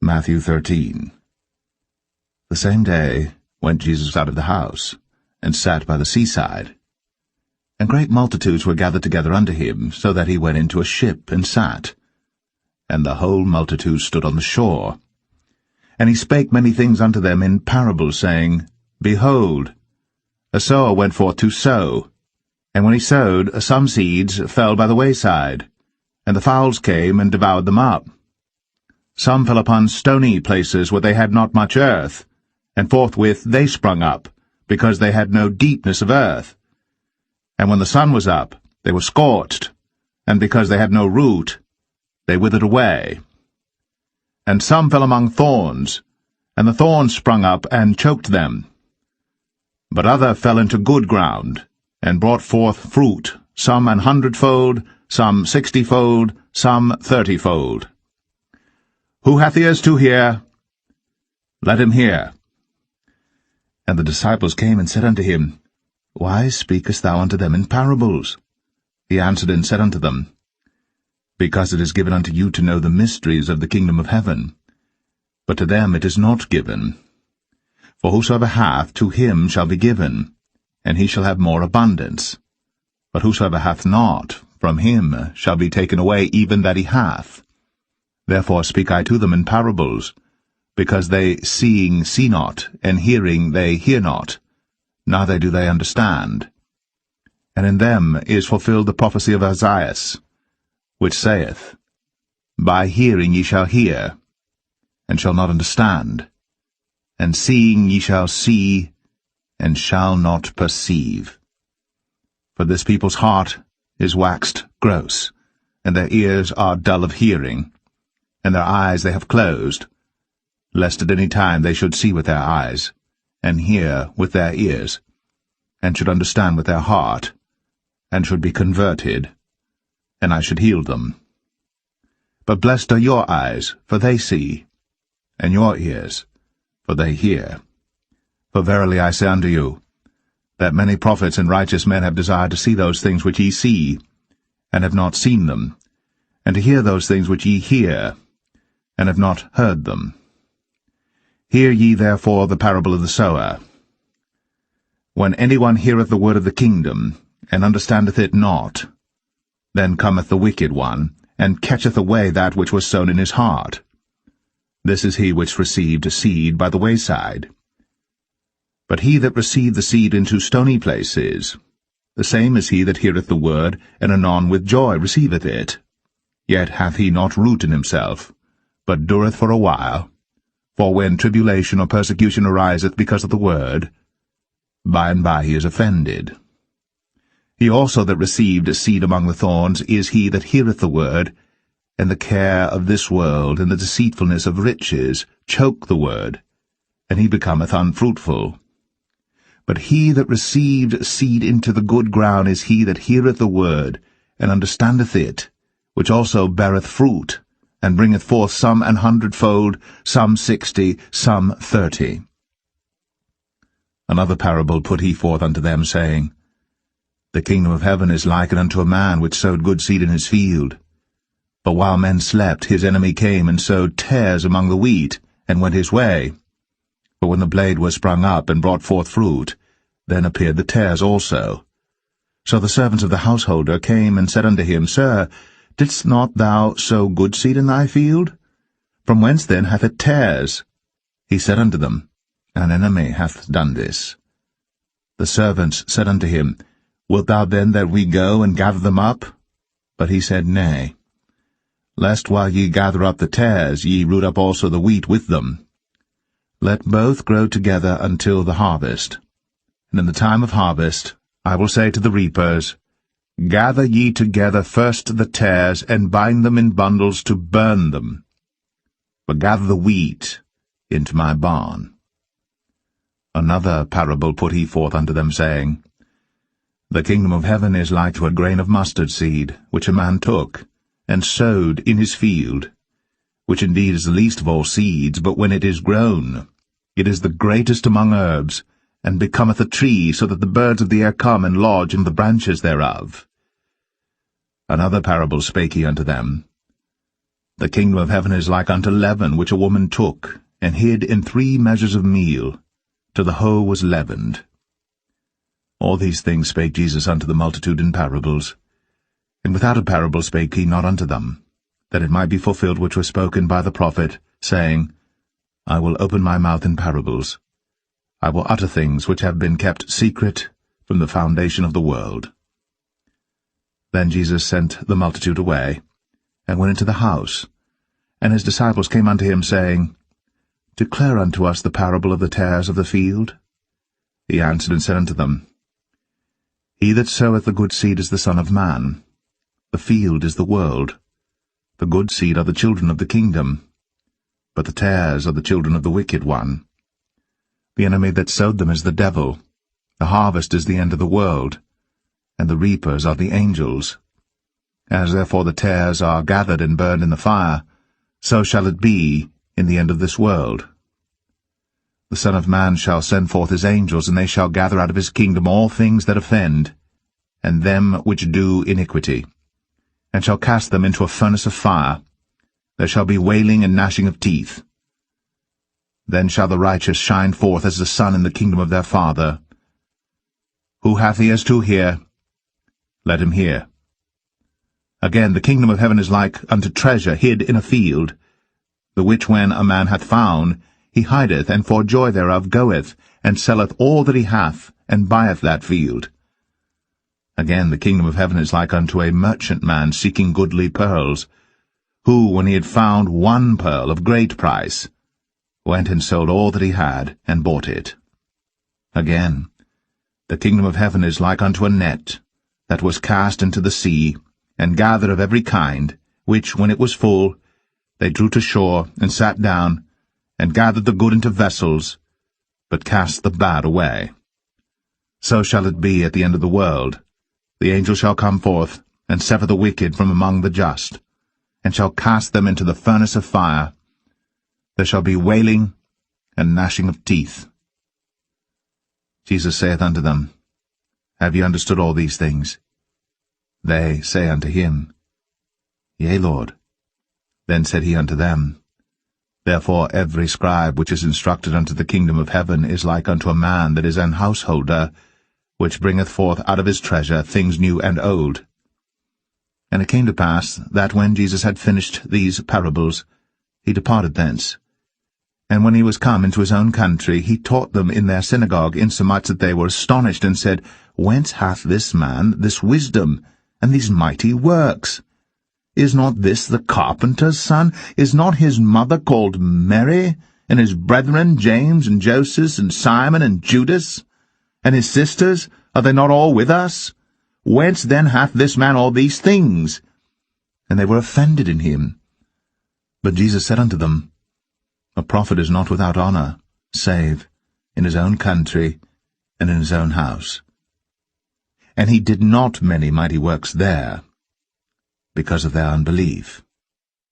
Matthew 13. The same day went Jesus out of the house, and sat by the seaside. And great multitudes were gathered together unto him, so that he went into a ship, and sat. And the whole multitude stood on the shore. And he spake many things unto them in parables, saying, Behold, a sower went forth to sow. And when he sowed, some seeds fell by the wayside, and the fowls came and devoured them up. Some fell upon stony places where they had not much earth, and forthwith they sprung up, because they had no deepness of earth. And when the sun was up, they were scorched, and because they had no root, they withered away. And some fell among thorns, and the thorns sprung up and choked them. But other fell into good ground, and brought forth fruit, some 100-fold, some 60-fold, some 30-fold. Who hath ears to hear, let him hear. And the disciples came and said unto him, Why speakest thou unto them in parables? He answered and said unto them, Because it is given unto you to know the mysteries of the kingdom of heaven, but to them it is not given. For whosoever hath, to him shall be given, and he shall have more abundance. But whosoever hath not, from him shall be taken away even that he hath. Therefore speak I to them in parables, because they seeing see not, and hearing they hear not, neither do they understand. And in them is fulfilled the prophecy of Isaiah, which saith, By hearing ye shall hear, and shall not understand, and seeing ye shall see, and shall not perceive. For this people's heart is waxed gross, and their ears are dull of hearing, and their eyes they have closed, lest at any time they should see with their eyes, and hear with their ears, and should understand with their heart, and should be converted, and I should heal them. But blessed are your eyes, for they see, and your ears, for they hear. For verily I say unto you, that many prophets and righteous men have desired to see those things which ye see, and have not seen them, and to hear those things which ye hear, and have not heard them. Hear ye therefore the parable of the sower. When any one heareth the word of the kingdom, and understandeth it not, then cometh the wicked one, and catcheth away that which was sown in his heart. This is he which received seed by the wayside. But he that received the seed into stony places, the same is he that heareth the word, and anon with joy receiveth it. Yet hath he not root in himself, but dureth for a while. For when tribulation or persecution ariseth because of the word, by and by he is offended. He also that received seed among the thorns is he that heareth the word, and the care of this world and the deceitfulness of riches choke the word, and he becometh unfruitful. But he that received seed into the good ground is he that heareth the word, and understandeth it, which also beareth fruit, and bringeth forth some 100-fold, some 60, some 30. Another parable put he forth unto them, saying, The kingdom of heaven is likened unto a man which sowed good seed in his field. But while men slept, his enemy came and sowed tares among the wheat, and went his way. But when the blade was sprung up and brought forth fruit, then appeared the tares also. So the servants of the householder came and said unto him, Sir, didst not thou sow good seed in thy field? From whence then hath it tares? He said unto them, An enemy hath done this. The servants said unto him, Wilt thou then that we go and gather them up? But he said, Nay, lest while ye gather up the tares, ye root up also the wheat with them. Let both grow together until the harvest. And in the time of harvest I will say to the reapers, Gather ye together first the tares, and bind them in bundles to burn them. But gather the wheat into my barn. Another parable put he forth unto them, saying, The kingdom of heaven is like to a grain of mustard seed, which a man took, and sowed in his field, which indeed is the least of all seeds, but when it is grown, it is the greatest among herbs, and becometh a tree, so that the birds of the air come and lodge in the branches thereof. Another parable spake he unto them. The kingdom of heaven is like unto leaven, which a woman took, and hid in 3 measures of meal, till the whole was leavened. All these things spake Jesus unto the multitude in parables. And without a parable spake he not unto them, that it might be fulfilled which was spoken by the prophet, saying, I will open my mouth in parables. I will utter things which have been kept secret from the foundation of the world. Then Jesus sent the multitude away, and went into the house. And his disciples came unto him, saying, Declare unto us the parable of the tares of the field. He answered and said unto them, He that soweth the good seed is the Son of Man. The field is the world. The good seed are the children of the kingdom, but the tares are the children of the wicked one. The enemy that sowed them is the devil. The harvest is the end of the world, and the reapers are the angels. As therefore the tares are gathered and burned in the fire, so shall it be in the end of this world. The Son of Man shall send forth his angels, and they shall gather out of his kingdom all things that offend, and them which do iniquity, and shall cast them into a furnace of fire. There shall be wailing and gnashing of teeth. Then shall the righteous shine forth as the sun in the kingdom of their Father. Who hath ears to hear, let him hear. Again, the kingdom of heaven is like unto treasure hid in a field, the which when a man hath found, he hideth, and for joy thereof goeth, and selleth all that he hath, and buyeth that field. Again, the kingdom of heaven is like unto a merchantman seeking goodly pearls, who, when he had found 1 pearl of great price, went and sold all that he had, and bought it. Again, the kingdom of heaven is like unto a net, that was cast into the sea, and gathered of every kind, which, when it was full, they drew to shore, and sat down, and gathered the good into vessels, but cast the bad away. So shall it be at the end of the world. The angel shall come forth, and sever the wicked from among the just, and shall cast them into the furnace of fire. There shall be wailing and gnashing of teeth. Jesus saith unto them, Have ye understood all these things? They say unto him, Yea, Lord. Then said he unto them, Therefore every scribe which is instructed unto the kingdom of heaven is like unto a man that is an householder, which bringeth forth out of his treasure things new and old. And it came to pass that when Jesus had finished these parables, he departed thence. And when he was come into his own country, he taught them in their synagogue, insomuch that they were astonished, and said, Whence hath this man this wisdom, and these mighty works? Is not this the carpenter's son? Is not his mother called Mary, and his brethren James, and Joseph, and Simon, and Judas? And his sisters, are they not all with us? Whence then hath this man all these things? And they were offended in him. But Jesus said unto them, A prophet is not without honor, save in his own country, and in his own house. And he did not many mighty works there, because of their unbelief.